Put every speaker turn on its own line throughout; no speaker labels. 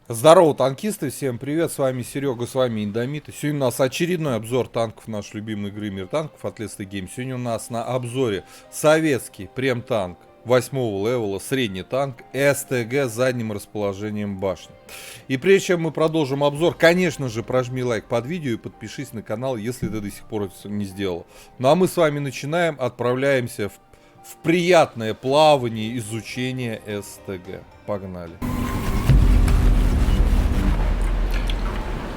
Здорово, танкисты, всем привет, с вами Серега, с вами Индомит. Сегодня у нас очередной обзор танков, наш любимый игры Мир танков от Let's Game. Сегодня у нас на обзоре советский прем-танк 8 левела, средний танк СТГ с задним расположением башни. И прежде чем мы продолжим обзор, конечно же, прожми лайк под видео и подпишись на канал, если ты до сих пор это не сделал. Ну а мы с вами начинаем, отправляемся в приятное плавание изучения СТГ. Погнали.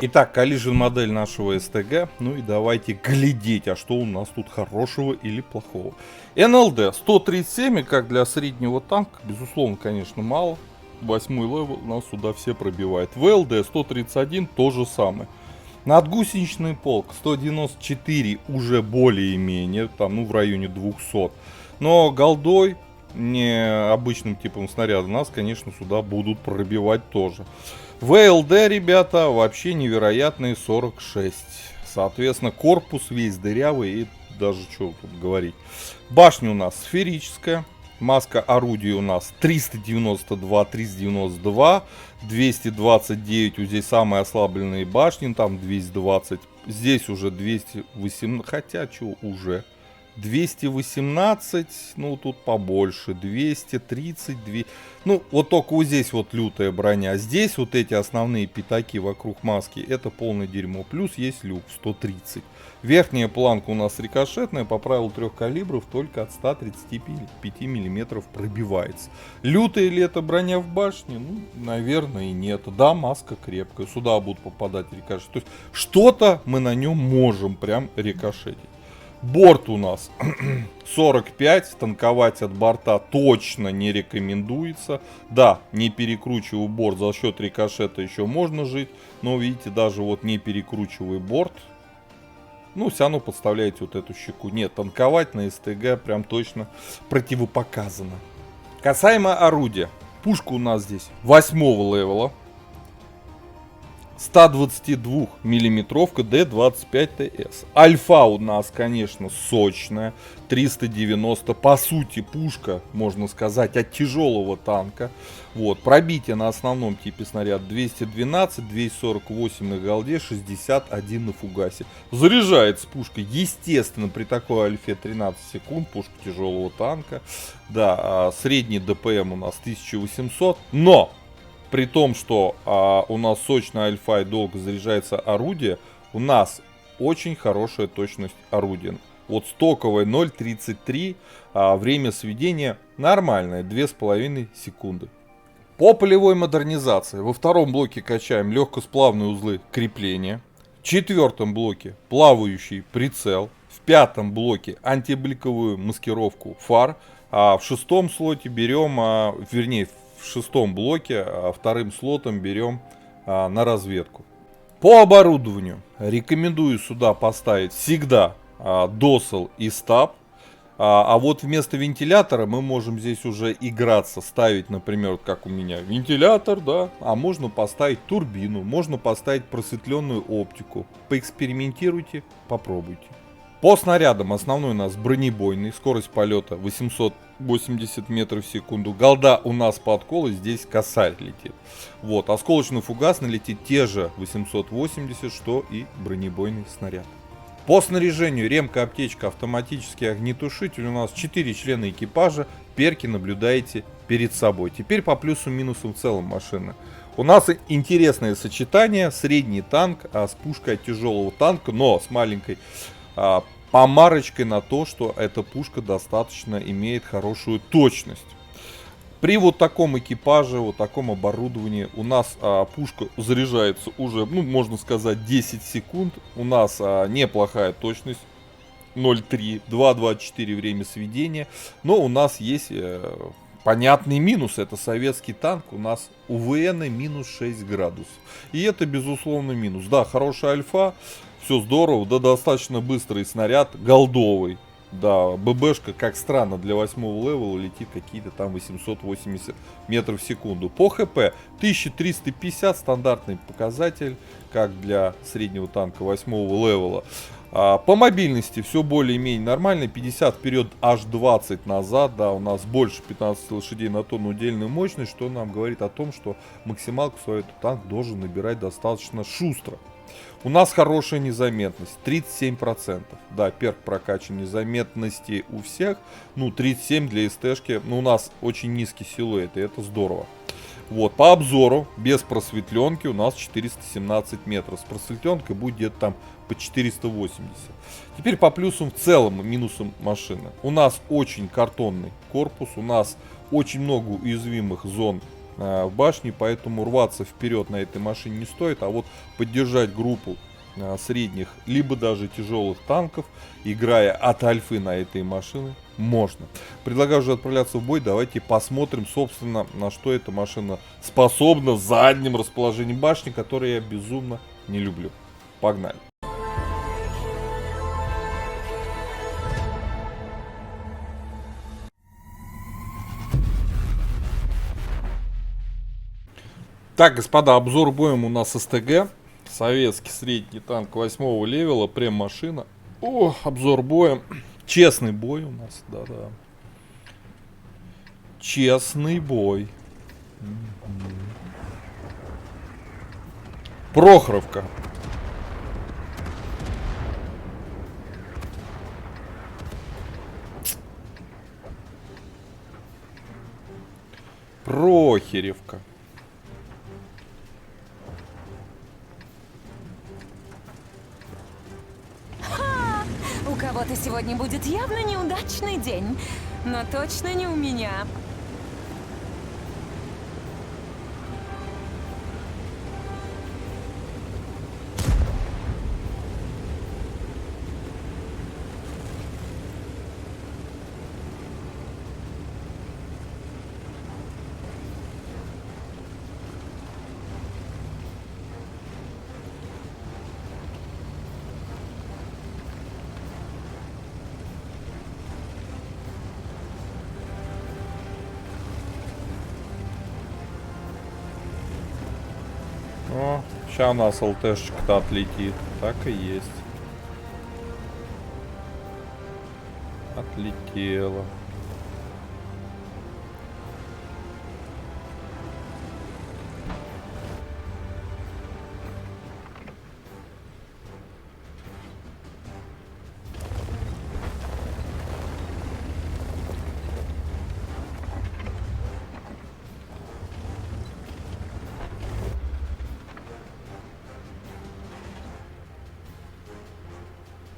Итак, коллижен модель нашего СТГ. Ну и давайте глядеть, а что у нас тут хорошего или плохого. НЛД 137, как для среднего танка, безусловно, конечно, мало. 8 левел нас сюда все пробивает. ВЛД 131 то же самое. Надгусеничный полк 194 уже более-менее, там, ну, в районе 200. Но голдой, не обычным типом снаряда, нас, конечно, сюда будут пробивать тоже. ВЛД, ребята, вообще невероятные 46. Соответственно, корпус весь дырявый и даже что тут говорить. Башня у нас сферическая. Маска орудия у нас 392, 392, 229. Вот здесь самые ослабленные башни, там 220. Здесь уже 218, хотя что уже. 218, ну тут побольше, 232, ну вот только вот здесь вот лютая броня, здесь вот эти основные пятаки вокруг маски, это полное дерьмо, плюс есть люк 130. Верхняя планка у нас рикошетная, по правилу 3 калибров, только от 135 миллиметров пробивается. Лютая ли это броня в башне? Ну, наверное, и нет. Да, маска крепкая, сюда будут попадать рикошеты, то есть что-то мы на нем можем прям рикошетить. Борт у нас 45, танковать от борта точно не рекомендуется. Да, не перекручивая борт, за счет рикошета еще можно жить. Но видите, даже вот не перекручивая борт, ну все равно подставляете вот эту щеку. Нет, танковать на СТГ прям точно противопоказано. Касаемо орудия. Пушка у нас здесь 8 левела. 122 миллиметровка Д25ТС. Альфа у нас, конечно, сочная. 390. По сути, пушка, можно сказать, от тяжелого танка. Вот. Пробитие на основном типе снаряд 212, 248 на голде, 61 на фугасе. Заряжается пушка, естественно, при такой альфе 13 секунд. Пушка тяжелого танка. Да, средний ДПМ у нас 1800. Но! При том, что у нас сочная альфа и долго заряжается орудие, у нас очень хорошая точность орудия. Вот стоковое 0.33, время сведения нормальное, 2,5 секунды. По полевой модернизации во втором блоке качаем легкосплавные узлы крепления. В четвертом блоке плавающий прицел. В пятом блоке антибликовую маскировку фар. А в шестом слоте берем, вернее, в шестом блоке вторым слотом берем на разведку. По оборудованию рекомендую сюда поставить всегда досел и стаб. А вот вместо вентилятора мы можем здесь уже играться, ставить, например, вот как у меня, вентилятор, да, а можно поставить турбину, можно поставить просветленную оптику. Поэкспериментируйте, попробуйте. По снарядам основной у нас бронебойный, скорость полета 880 метров в секунду. Голда у нас по отколу, здесь косарь летит. Вот, осколочно-фугасно летит те же 880, что и бронебойный снаряд. По снаряжению ремка, аптечка, автоматический огнетушитель. У нас 4 члена экипажа, перки наблюдаете перед собой. Теперь по плюсу-минусу в целом машины. У нас интересное сочетание, средний танк с пушкой от тяжелого танка, но с маленькой помарочкой на то, что эта пушка достаточно имеет хорошую точность. При вот таком экипаже, вот таком оборудовании у нас пушка заряжается уже, ну, можно сказать, 10 секунд. У нас неплохая точность, 0,3, 2,24 время сведения. Но у нас есть понятный минус, это советский танк, у нас у ВН минус 6 градусов. И это безусловно минус. Да, хорошая альфа, все здорово, да, достаточно быстрый снаряд, голдовый. Да, ББшка, как странно, для 8 левела летит какие-то там 880 метров в секунду. По ХП 1350, стандартный показатель, как для среднего танка 8 левела. По мобильности все более-менее нормально. 50 вперед, аж 20 назад. Да, у нас больше 15 лошадей на тонну удельную мощность, что нам говорит о том, что максималку свою этот танк должен набирать достаточно шустро. У нас хорошая незаметность, 37%. Да, перк прокачан незаметности у всех. Ну, 37 для СТшки. Но у нас очень низкий силуэт, и это здорово. Вот, по обзору, без просветленки у нас 417 метров. С просветленкой будет где-то там по 480. Теперь по плюсам в целом и минусам машины. У нас очень картонный корпус, у нас очень много уязвимых зон в башне, поэтому рваться вперед на этой машине не стоит, а вот поддержать группу средних, либо даже тяжелых танков, играя от альфы на этой машине, можно. Предлагаю уже отправляться в бой. Давайте посмотрим, собственно, на что эта машина способна в заднем расположении башни, которое я безумно не люблю. Погнали. Так, господа, обзор боем у нас СТГ. Советский средний танк 8 левела, прем-машина. О, обзор боем. Честный бой у нас, да-да. Честный бой. Прохоровка. Прохеревка.
У кого-то сегодня будет явно неудачный день, но точно не у меня.
О, сейчас у нас ЛТшечка-то отлетит. Так и есть. Отлетела.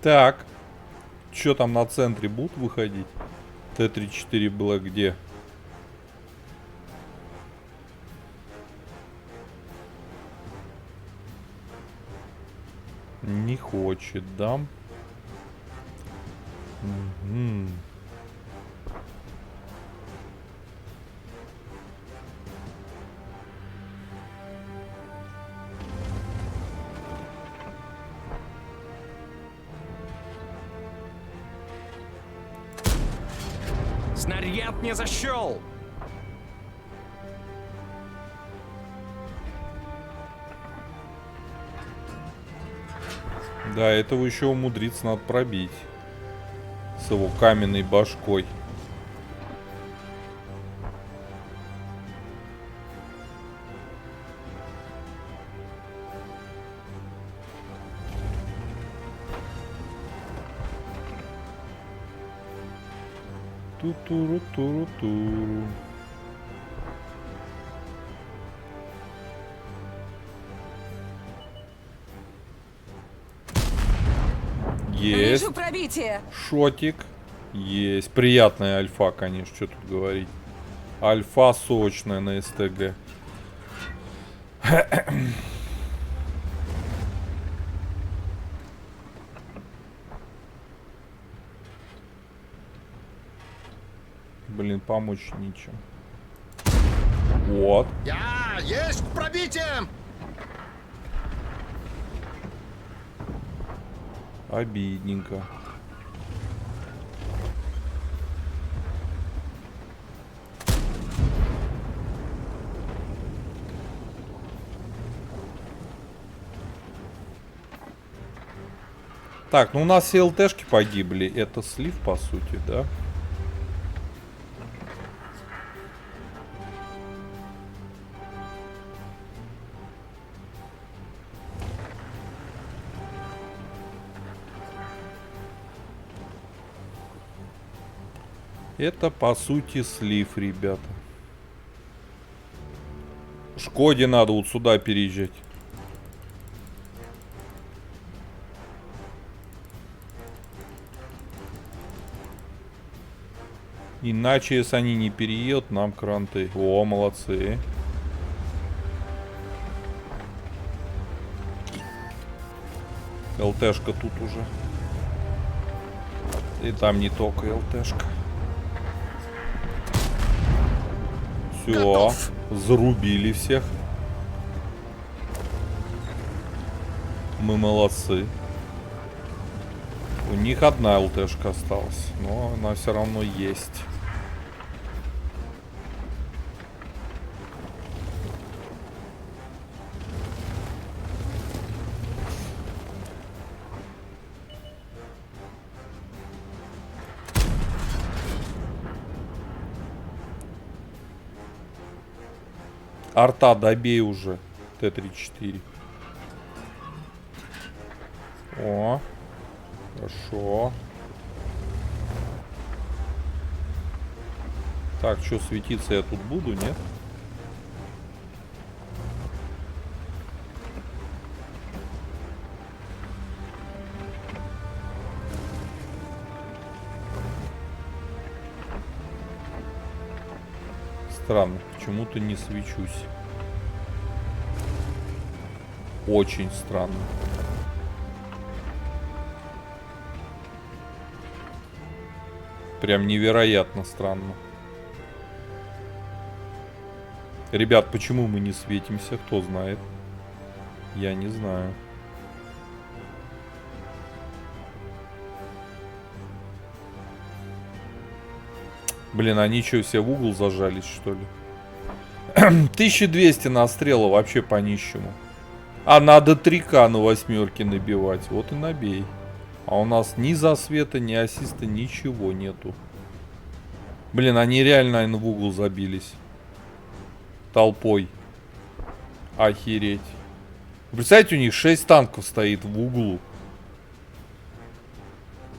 Так. Что там на центре будут выходить? Т-34 было где? Не хочет, да? Угу.
Снаряд не защел!
Да, этого еще умудриться надо пробить. С его каменной башкой. Ту-туру-туру-туру. Есть.
Вижу пробитие.
Шотик. Есть. Приятная альфа, конечно, что тут говорить. Альфа сочная на СТГ. Блин, помочь ничем. Вот.
Есть пробитие!
Обидненько. Так, ну у нас все ЛТшки погибли. Это слив, по сути, да? Это, по сути, слив, ребята. Шкоде надо вот сюда переезжать. Иначе, если они не переедут, нам кранты. О, молодцы. ЛТшка тут уже. И там не только ЛТшка. Все,
Готов.
зарубили всех. Мы молодцы. У них одна ЛТшка осталась, но она все равно есть. Арта, добей уже. Т-34. О. Хорошо. Так, что, светиться я тут буду, нет? Странно, почему-то не свечусь. Очень странно. Прям невероятно странно. Ребят, почему мы не светимся? Кто знает? Я не знаю. Блин, они что, все в угол зажались, что ли? 1200 на стрела вообще по нищему. А надо 3К на восьмерке набивать. Вот и набей. А у нас ни засвета, ни ассиста, ничего нету. Блин, они реально, наверное, в угол забились. Толпой. Охереть. Представляете, у них 6 танков стоит в углу.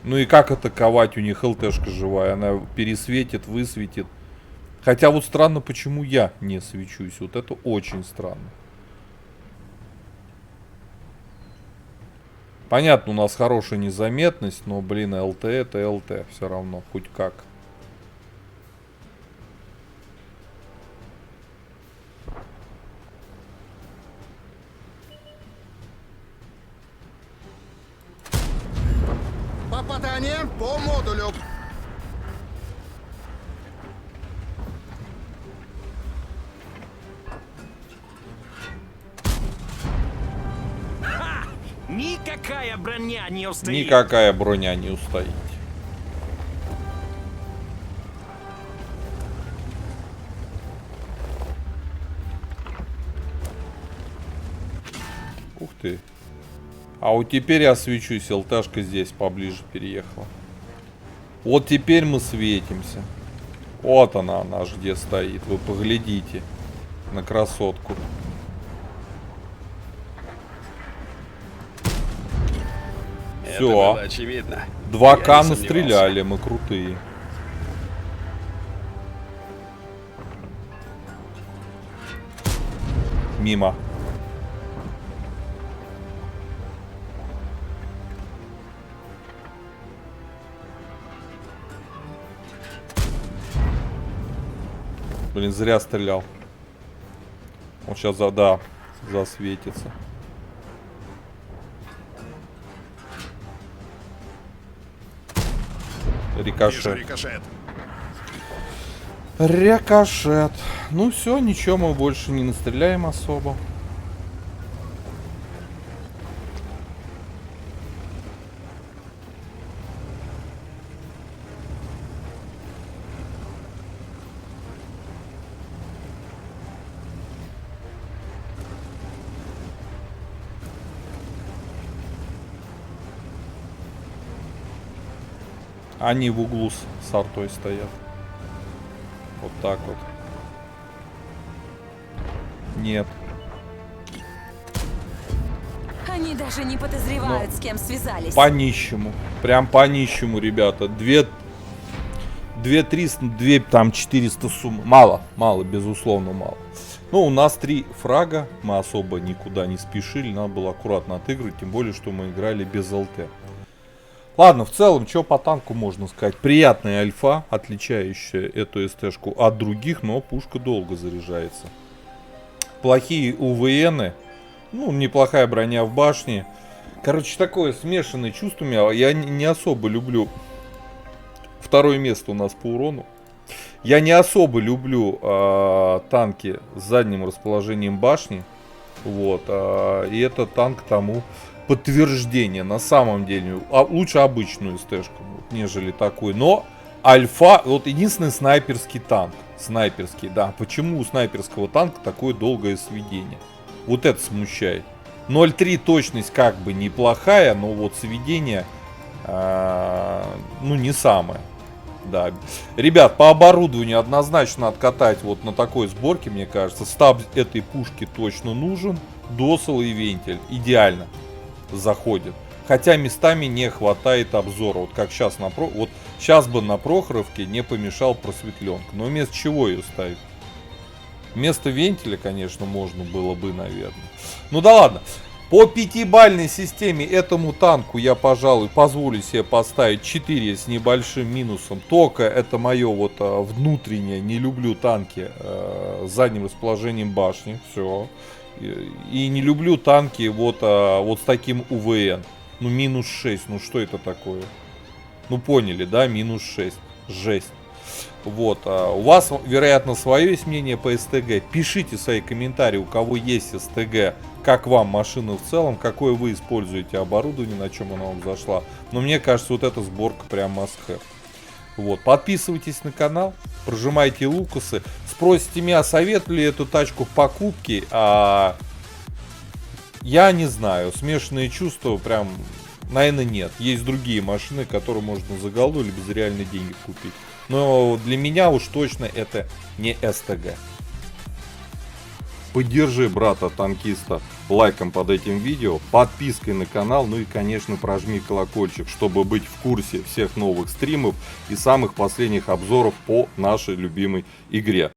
Ну и как атаковать? У них ЛТшка живая. Она пересветит, высветит. Хотя вот странно, почему я не свечусь. Вот это очень странно. Понятно, у нас хорошая незаметность, но, блин, ЛТ это ЛТ. Все равно, хоть как.
Попадание по модулю.
Никакая броня не устоит.
Никакая броня не устоит. Ух ты. А вот теперь я свечусь, ЛТшка здесь поближе переехала. Вот теперь мы светимся. Вот она ж где стоит. Вы поглядите на красотку.
Это было
Все.
очевидно.
2К
Я не
настреляли, мы крутые. Мимо. Блин, зря стрелял. Он сейчас засветится.
Вижу
Рикошет.
рикошет.
Рикошет. Ну все, ничего, мы больше не настреляем особо. Они в углу с артой стоят. Вот так вот. Нет.
Они даже не подозревают, с кем связались.
По нищему. Прям по нищему, ребята. 2300, 2 там 400 сумм. Мало, безусловно, мало. Ну, у нас 3 фрага. Мы особо никуда не спешили. Надо было аккуратно отыгрывать. Тем более, что мы играли без ЛТ. Ладно, в целом, что по танку можно сказать? Приятная альфа, отличающая эту СТ-шку от других, но пушка долго заряжается. Плохие УВНы. Ну, неплохая броня в башне. Короче, такое смешанное чувство у меня. Я не особо люблю... Второе место у нас по урону. Я не особо люблю танки с задним расположением башни. Вот. И это танк тому подтверждение. На самом деле. Лучше обычную СТ-шку, нежели такой. Но альфа... Вот единственный снайперский танк. Снайперский, да. Почему у снайперского танка такое долгое сведение? Вот это смущает. 0.3 точность как бы неплохая, но вот сведение, ну, не самое. Да. Ребят, по оборудованию однозначно откатать вот на такой сборке, мне кажется. Стаб этой пушки точно нужен. Досел и вентиль. Идеально заходит. Хотя местами не хватает обзора. Вот как сейчас вот сейчас бы на Прохоровке не помешал просветленка. Но вместо чего ее ставить? Вместо вентиля, конечно, можно было бы, наверное. Ну да ладно. По 5-бальной системе этому танку я, пожалуй, позволю себе поставить 4 с небольшим минусом. Только это мое вот внутреннее. Не люблю танки с задним расположением башни. Все. И не люблю танки вот с таким УВН. Ну, минус 6. Ну, что это такое? Ну, поняли, да? Минус 6. Жесть. Вот, у вас, вероятно, свое есть мнение по СТГ. Пишите свои комментарии, у кого есть СТГ, как вам машина в целом, какое вы используете оборудование, на чем она вам зашла. Но мне кажется, вот эта сборка прям must have. Вот, подписывайтесь на канал, прожимайте лукасы. Спросите меня, советую ли эту тачку в покупке. Я не знаю, смешанные чувства прям, наверное, нет. Есть другие машины, которые можно за голду или без реальной деньги купить. Но для меня уж точно это не СТГ. Поддержи брата-танкиста лайком под этим видео, подпиской на канал, ну и, конечно, прожми колокольчик, чтобы быть в курсе всех новых стримов и самых последних обзоров по нашей любимой игре.